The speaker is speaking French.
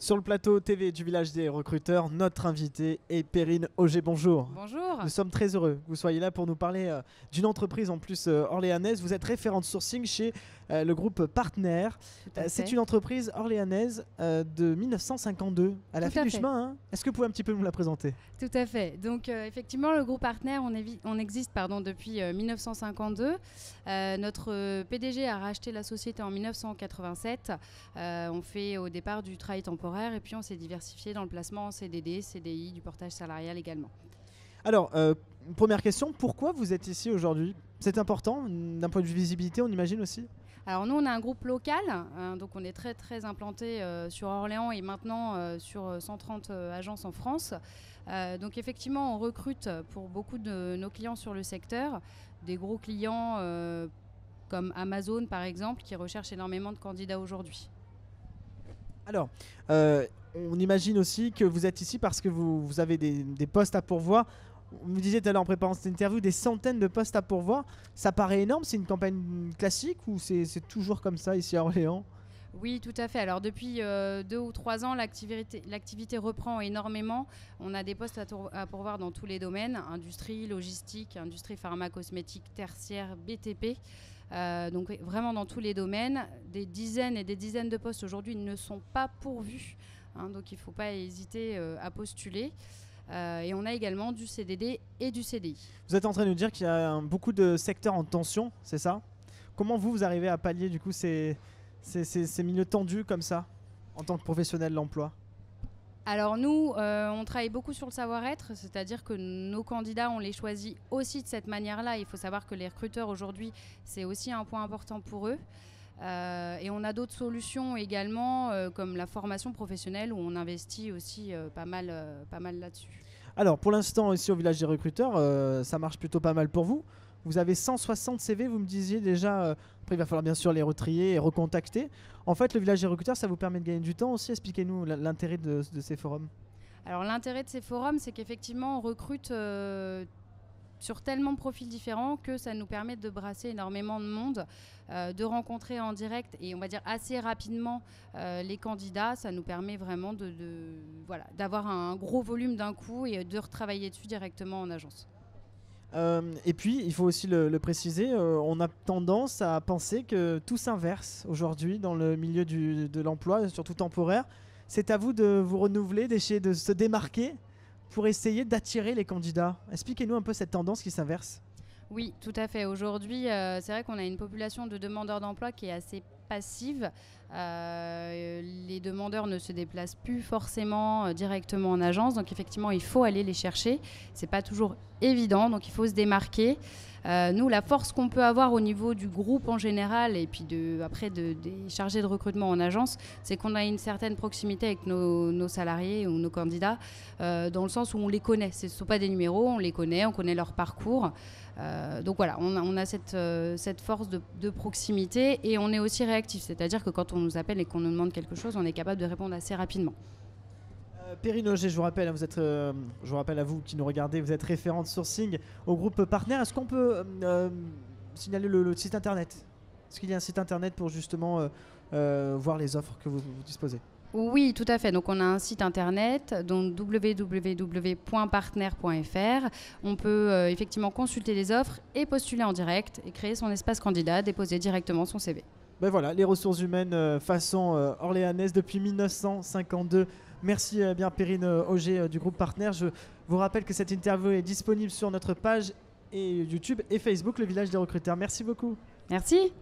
Sur le plateau TV du village des recruteurs, notre invité est Perrine Auger. Bonjour. Bonjour. Nous sommes très heureux que vous soyez là pour nous parler d'une entreprise en plus orléanaise. Vous êtes référente sourcing chez le groupe Partner. C'est une entreprise orléanaise de 1952, à la fin du chemin. Hein. Est-ce que vous pouvez un petit peu nous la présenter? Tout à fait. Donc effectivement, le groupe Partner, on existe depuis 1952. Notre PDG a racheté la société en 1987. On fait au départ du travail temporaire et puis on s'est diversifié dans le placement en CDD, CDI, du portage salarial également. Alors, première question, pourquoi vous êtes ici aujourd'hui? C'est important d'un point de vue visibilité, on imagine aussi? Alors nous, on a un groupe local, donc on est très très implanté sur Orléans et maintenant sur 130 agences en France. Donc effectivement, on recrute pour beaucoup de nos clients sur le secteur, des gros clients comme Amazon par exemple, qui recherchent énormément de candidats aujourd'hui. Alors, on imagine aussi que vous êtes ici parce que vous avez des postes à pourvoir. Vous me disiez tout à l'heure en préparant cette interview, des centaines de postes à pourvoir. Ça paraît énorme, c'est une campagne classique ou c'est toujours comme ça ici à Orléans? Oui, tout à fait. Alors depuis 2 ou 3 ans, l'activité reprend énormément. On a des postes à pourvoir dans tous les domaines, industrie, logistique, industrie pharma-cosmétique, tertiaire, BTP. Donc vraiment dans tous les domaines. Des dizaines et des dizaines de postes aujourd'hui ne sont pas pourvus. Donc il ne faut pas hésiter à postuler. Et on a également du CDD et du CDI. Vous êtes en train de nous dire qu'il y a beaucoup de secteurs en tension, c'est ça? Comment vous arrivez à pallier du coup ces milieux tendus comme ça en tant que professionnel de l'emploi? Alors nous, on travaille beaucoup sur le savoir-être, c'est-à-dire que nos candidats, on les choisit aussi de cette manière-là. Il faut savoir que les recruteurs aujourd'hui, c'est aussi un point important pour eux. Et on a d'autres solutions également, comme la formation professionnelle, où on investit aussi pas mal là-dessus. Alors pour l'instant, ici au village des recruteurs, ça marche plutôt pas mal pour vous. Vous avez 160 CV, vous me disiez déjà. Après, il va falloir bien sûr les retrier et recontacter. En fait, le village des recruteurs, ça vous permet de gagner du temps aussi. Expliquez-nous l'intérêt de ces forums. Alors l'intérêt de ces forums, c'est qu'effectivement, on recrute sur tellement de profils différents que ça nous permet de brasser énormément de monde, de rencontrer en direct et on va dire assez rapidement les candidats. Ça nous permet vraiment d'avoir un gros volume d'un coup et de retravailler dessus directement en agence. Et puis, il faut aussi le préciser, on a tendance à penser que tout s'inverse aujourd'hui dans le milieu de l'emploi, surtout temporaire. C'est à vous de vous renouveler, d'essayer de se démarquer pour essayer d'attirer les candidats. Expliquez-nous un peu cette tendance qui s'inverse. Oui, tout à fait. Aujourd'hui, c'est vrai qu'on a une population de demandeurs d'emploi qui est assez passive. Les demandeurs ne se déplacent plus forcément directement en agence. Donc effectivement, il faut aller les chercher. C'est pas toujours évident, donc il faut se démarquer. Nous, la force qu'on peut avoir au niveau du groupe en général et puis des chargés de recrutement en agence, c'est qu'on a une certaine proximité avec nos salariés ou nos candidats, dans le sens où on les connaît. Ce ne sont pas des numéros, on les connaît, on connaît leur parcours. Donc voilà, on a cette force de proximité et on est aussi réactif. C'est-à-dire que quand on nous appelle et qu'on nous demande quelque chose, on est capable de répondre assez rapidement. Perrine Auger, je vous rappelle, je vous rappelle à vous qui nous regardez, vous êtes référente sourcing au groupe Partner. Est-ce qu'on peut signaler le site internet? Est-ce qu'il y a un site internet pour justement voir les offres que vous disposez? Oui, tout à fait. Donc, on a un site internet, donc www.partner.fr. On peut effectivement consulter les offres et postuler en direct et créer son espace candidat, déposer directement son CV. Ben voilà, les ressources humaines façon orléanaise depuis 1952. Merci bien Perrine Auger du groupe Partner. Je vous rappelle que cette interview est disponible sur notre page et YouTube et Facebook, le village des recruteurs. Merci beaucoup. Merci.